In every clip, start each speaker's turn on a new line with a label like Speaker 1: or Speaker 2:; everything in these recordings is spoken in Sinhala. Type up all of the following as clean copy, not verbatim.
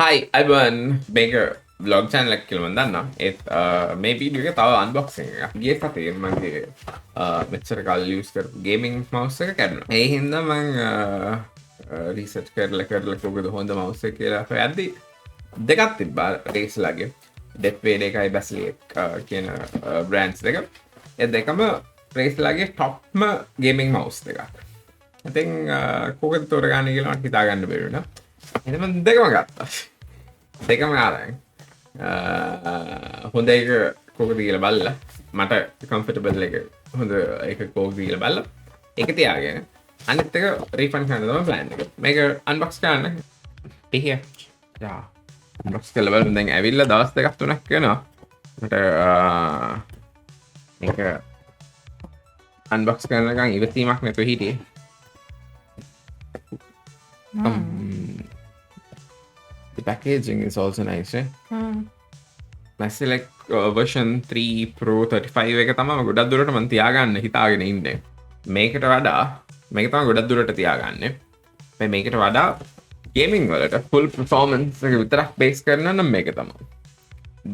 Speaker 1: හයි අයිබන් මේක බ්ලොග් චැනලක් කියලම දන්න ඒත් මේ වීඩියෝ එක තව අන්බොක්සිං එකක් ගිය සතියේ මගේ මෙච්චර කල් යූස් කරපු ගේමින් මවුස් එක කැඩුණා. ඒ හින්දා මම රිසර්ච් කරලා කොහොමද හොඳ මවුස් එක කියලා හොයද්දි දෙකක් තිබ්බා රේස්ලාගේ ඩෙප්වේඩ් එකයි බැස්ලි කියන බ්‍රෑන්ඩ්ස් දෙක. ඒ දෙකම රේස්ලාගේ টොප්ම ගේමින් මවුස් දෙකක්. ඉතින් කොහොමද තෝරගන්නේ කියලා මට හිතා ගන්න බැරි වුණා. එහෙනම් දෙකම ගත්තා. දෙකම ආරං හොඳ එක කොහොමද කියලා බලලා මට කම්ෆර්ටබල් එක හොඳ එක කොහොමද කියලා බලලා ඒක තියාගෙන අනිත් එක රීෆන්ඩ් කරන්න තමයි ප්ලෑන් එක. මේක අන්බොක්ස් කරන්න. පිහිය. යා. අන්බොක්ස් කරලා බලමු. දැන් ඇවිල්ලා දවස් දෙකක් තුනක් යනවා. මට මේක අන්බොක්ස් කරනකම් ඉවසීමක් නැතුව හිටියේ. The packaging is also nice, eh? That's like version 3 Pro 35 එක තමයි ගොඩක් දුරට මම තියාගන්න හිතාගෙන ඉන්නේ. මේකට වඩා මේක තමයි ගොඩක් දුරට තියාගන්නේ. මේකට වඩා ගේමින් වලට full performance එක විතරක් බේස් කරනවා නම් මේක තමයි.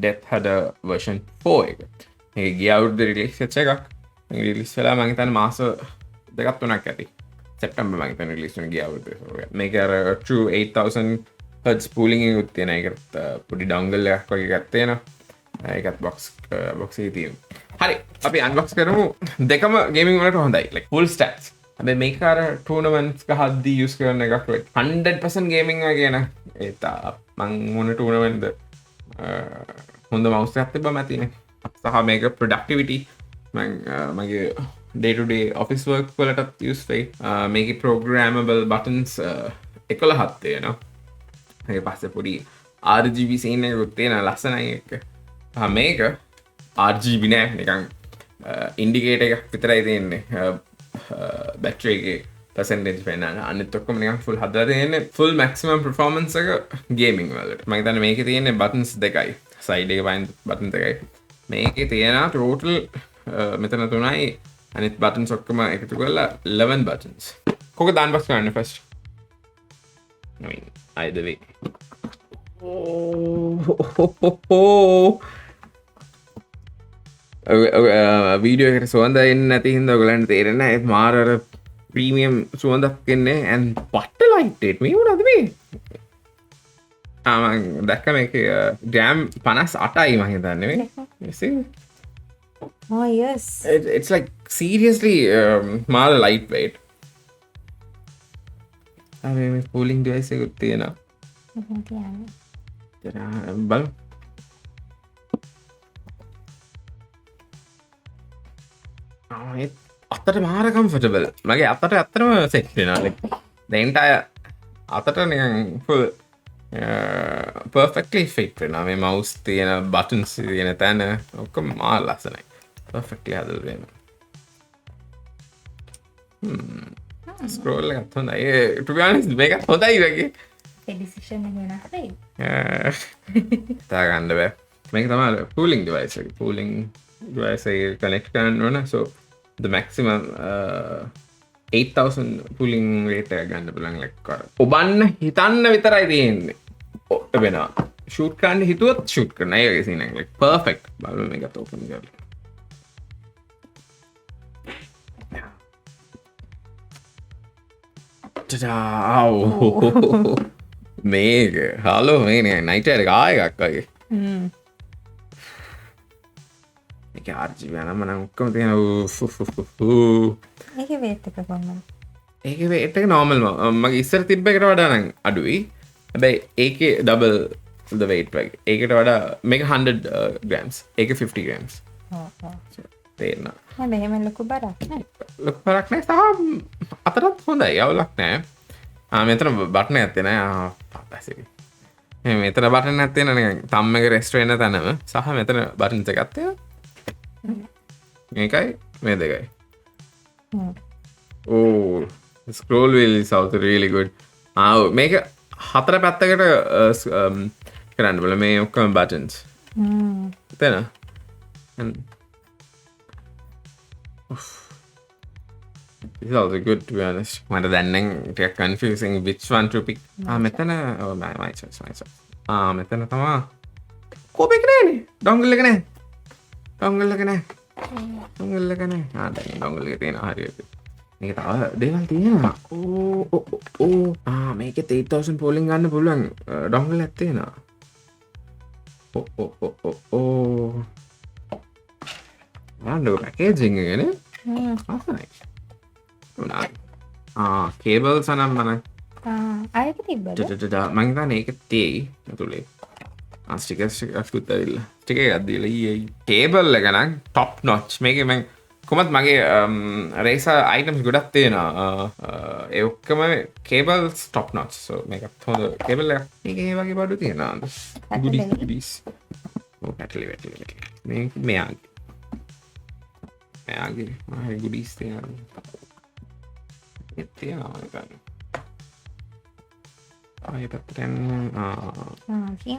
Speaker 1: Death Adder version 4 එක. මේක ගිය අවුරුද්දේ රිලීස් වෙච්ච එකක්. මේක රිලීස් වෙලා මම හිතන්නේ මාස දෙකක් තුනක් ඇති. සැප්තැම්බර් මම හිතන්නේ රිලීස් වෙන ගිය අවුරුද්දේ. මේක අර true 8000 Hertz pooling එකක් තියෙන. ඒකට පොඩි dongle එකක් වගේ එකක් තියෙනවා. ඒකත් box එකේ තියෙනවා. හරි අපි unbox කරමු. දෙකම gaming වලට හොඳයි. like full stats. හැබැයි මේක අර tournaments ගහද්දී use කරන එකක් like 100% gaming වගේ න. ඒත් මං මොන tournament හොඳ mouse එකක් තිබ්බම ඇතිනේ. සහ මේක productivity මං මගේ day to day office work වලටත් use වෙයි. මේකේ programmable buttons 11ක් තියෙනවා. ඒ පස්සේ පොඩි RGB scene එකකුත් තියෙන ලස්සනයි එක. මේක RGB නෑ නිකන් ඉන්ඩිකේටර් එකක් විතරයි තියෙන්නේ. බැටරි එකේ percentage පෙන්නන. අනිත් ඔක්කොම නිකන් full හදලා තියෙන්නේ full maximum performance එක gaming වලට. මම හිතන්නේ මේකේ තියෙන්නේ buttons දෙකයි. side එකේ වයින් button දෙකයි. මේකේ තියෙනවා total මෙතන 3යි අනිත් buttons ඔක්කොම එකතු කරලා 11 buttons. කොහොමද unbox කරන්නේ first? I mean, either way. Video එකට සුවඳ එන්නේ නැති හින්දා ඔයගලන්ට තේරෙන්නේ නැහැ. ඒත් මාර අර ප්‍රීමියම් සුවඳක් එන්නේ and butter lighted මේ මොනවද මේ? මම දැක්ක මේකේ gram 58යි මම හිතන්නේ මේ. You see?
Speaker 2: Oh yes.
Speaker 1: It's like seriously මාර lightweight. මේ cooling device එකක් තියෙනවා. බලමු. අතට මාර කම්ෆර්ටබල්. මගේ අතට ඇත්තටම සෙට් වෙනවා. like the entire අතට නිකන් full perfectly fit වෙනවා. මේ mouse තියෙන buttons තියෙන තැන ඔක්කොම මාර ලස්සනයි. perfectly හදලා තියෙනවා. scroll එකත් හොඳයි. to be honest මේකත් හොඳයි වගේ.
Speaker 2: ඒ decision එක වෙනස් වෙයි.
Speaker 1: තා ගන්න බෑ. මේක තමයි cooling device එක. cooling device එක connect කරන්න ඕන. so the maximum 8000 cooling rate එක ගන්න පුළුවන් like කර. ඔබන්න හිතන්න විතරයි තියෙන්නේ. වෙනවා. shoot කරන්න හිතුවොත් shoot කරන්න. ඒ වගේ scene එක like perfect. බලමු මේකත් open කරලා. මේක හලෝ මේ නයිට එක ආයකක් වගේ එක ආර්ජි යනම නම් ඔක්කොම තියෙන
Speaker 2: ඒකේ weight එක කොහොමද?
Speaker 1: ඒකේ weight එක normal මගේ ඉස්සර තිබ්බ එකට වඩා නම් අඩුයි. හැබැයි ඒකේ double the weight වගේ. ඒකට වඩා මේක 100 grams. ඒකේ 50 grams. තේරෙනවා.
Speaker 2: නෑ මෙහෙම ලොකු බරක් නෑ.
Speaker 1: ලොකු බරක් නෑ. සහ අතරත් හොඳයි. අවුලක් නෑ. මෙතන බටන් එකක් තියෙනවා. පස්සේ. මෙතන බටන් එකක් තියෙනවා නිකන් තම් එක රෙස්ට් වෙන තැනම. සහ මෙතන බටන්ස් එකක් තියෙනවා. මේකයි මේ දෙකයි. Oh, the scroll wheel is also really good. මේක හතර පැත්තකට කරන්න බල මේ ඔක්කොම buttons. තේන? This is also good to be honest. මට දැන් නම් ටිකක් confusing which one to pick. මෙතන my choice. මෙතන තමා කෝප එක නෑනේ ඩොංගල් එක නෑ ඩොංගල් එක නෑ ඩොංගල් එක නෑ දැන් ඩොංගල් එක තියෙනවා හරියට මේක තව දේවල් තියෙනවා මේකෙත් 8000 පෝලිං ගන්න පුළුවන් ඩොංගල් එකක් තියෙනවා Random packaging again. කේබල් සනම් මන
Speaker 2: අයක තිබ්බද
Speaker 1: මංගතා ඒක තේයි තුළේ ස්ටිකස්කුත් ඇවිල්ල ටික අදදිල කේබල් එකනම් ටොප් නොච් මේක මං කොමත් මගේ රේස අයිටම්ස් ගොඩක් තියෙනවා එක්කම කේබල් ස්ටොප් නොච් මේකත් හොඳ කෙබල් එක ඒ වගේ බඩු තියෙනවා ගුඩිස් පැටලි වැටලි මෙයාගේ මෙයාගේ ගුඩිස් තියෙනවා තියෙනවා ආය පැත්තෙන්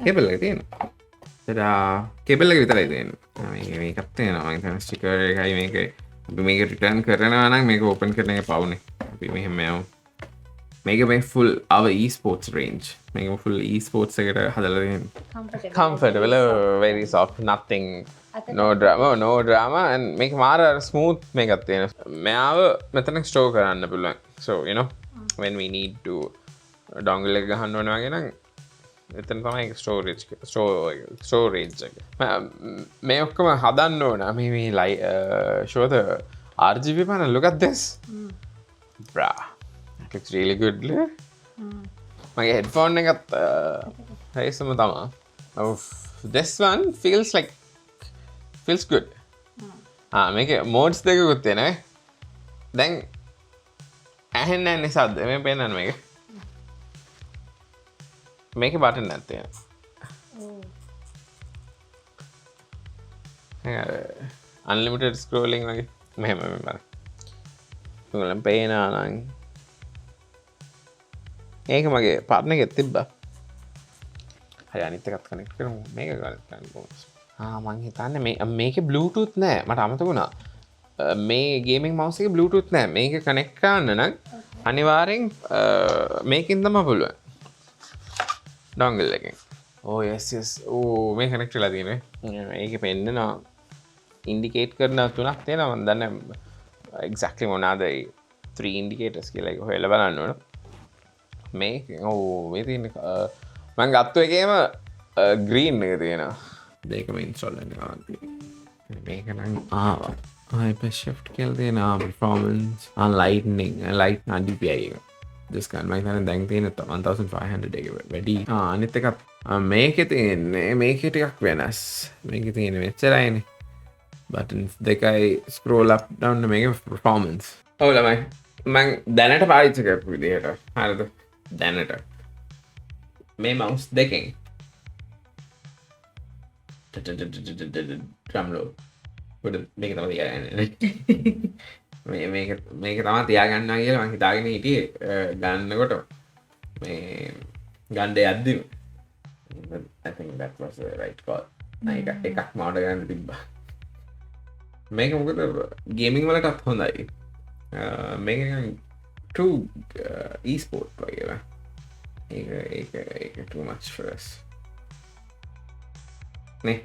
Speaker 1: කේබල් එක තියෙනවා කෙබල් එක විතරයි තියෙනවා මේකත් තියෙනවා මම හිතන්නේ ස්ටිකර් එකයි මේක රිටර්න් කරනවා නම් මේක ඕපන් කරන එක පවුනේ අපි මෙහෙම යමු මේක මේ ෆුල් our e-sports range මේක ෆුල් e-sports එකට හදලා තියෙනවා comfortable very soft nothing no drama and මේක මාර smooth මේකක් තියෙනවා මෙයාව මෙතන ස්ටෝර් කරන්න පුළුවන් so you know when we need to dongle එක ගහන්න ඕන වගේ නම් එතන තමයි ස්ටෝරේජ් එක මේ ඔක්කොම හදන්න ඕන මේ ලයි show the RGB panel look at this bruh that looks really good මගේ headphone එකත් හයිසම තමා this one feels good මේක modes දෙකකුත් තියෙනවා දැන් ඇහෙන්නේ නැහැ සද්ද මේ පේනවද මේක මේක බටන් නැත්තේ අන්ලිමිටඩ් ස්ක්‍රෝලිං වගේ මෙහෙම බල තුගලම් පේනා නම් ඒක මගේ පාර්ට්නර් එකෙත් තිබ්බා හරි අනිත් එකත් කනෙක්ට් කරමු මේක කනෙක්ට් කරන්න කොහොමද මං හිතන්නේ මේකේ බ්ලූටූත් නෑ මට අමතක වුණා මේ ගේමින් මවුස් එකේ බ්ලූටූත් නෑ මේක කනෙක්ට් කරන්න නම් අනිවාර්යෙන් මේකෙන් තමයි පුළුවන් dongle එකෙන් yes මේ කනෙක්ට් වෙලා තියෙනවා මේකේ පෙන්නනවා ඉන්ඩිකේට් කරන තුනක් තියෙනවා මම දන්නේ exactly මොනවාද ඒ 3 indicators කියලා ඒක හොයලා බලන්න ඕන මේක මේ තියෙන මම ගත්ත එකේම green එක තියෙනවා දෙකම install වෙනවා මේක නම් ආවා hyper shift කියලා තියෙනවා performance lightning light DPI එක just ගන්න මම හිතන්නේ දැන් තියෙන 1500 එක වැඩි අනිත් එකක් මේකේ තියෙන්නේ මේකේ ටිකක් වෙනස් මේකේ තියෙන මෙච්චරයිනේ buttons දෙකයි scroll up down මේකේ performance ඔව් ළමයි මම දැනට පාවිච්චි කරපු විදිහට හරිද දැනට මේ mouse දෙකෙන් drum roll මේක තමයි තියාගන්නේ මේක තමා තියාගන්නවා කියලා මං හිතාගෙන හිටියේ ගන්නකොට මේ ගන්න යද්දිම I think that was the right call එකක් මවුන්ට් ගන්න තිබ්බා මේක මොකද ගේමින් වලටත් හොඳයි මේක true e-sport වගේ ඒක too much for us නේ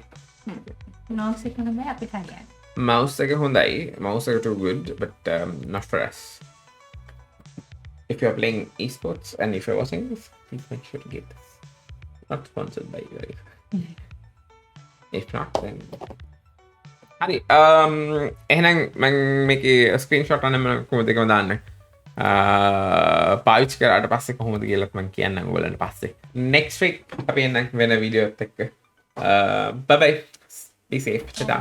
Speaker 2: mouse එක නම අපිට හරියන්නේ
Speaker 1: mouse එක හොඳයි mouse එක too good but not for us if you are playing esports and if you are watching this please make sure to get this not sponsored by you if not then හරි එහෙනම් මම මේකේ ස්ක්‍රීන්ෂොට් අන්න මම කොහොමද ඒකම දාන්න පාවිච්චි කරාට පස්සේ කොහොමද කියලාත් මම කියන්නම් ඔයගලන්ට පස්සේ next week අපි එන්න වෙන වීඩියෝ එකක් එක්ක bye bye be safe ta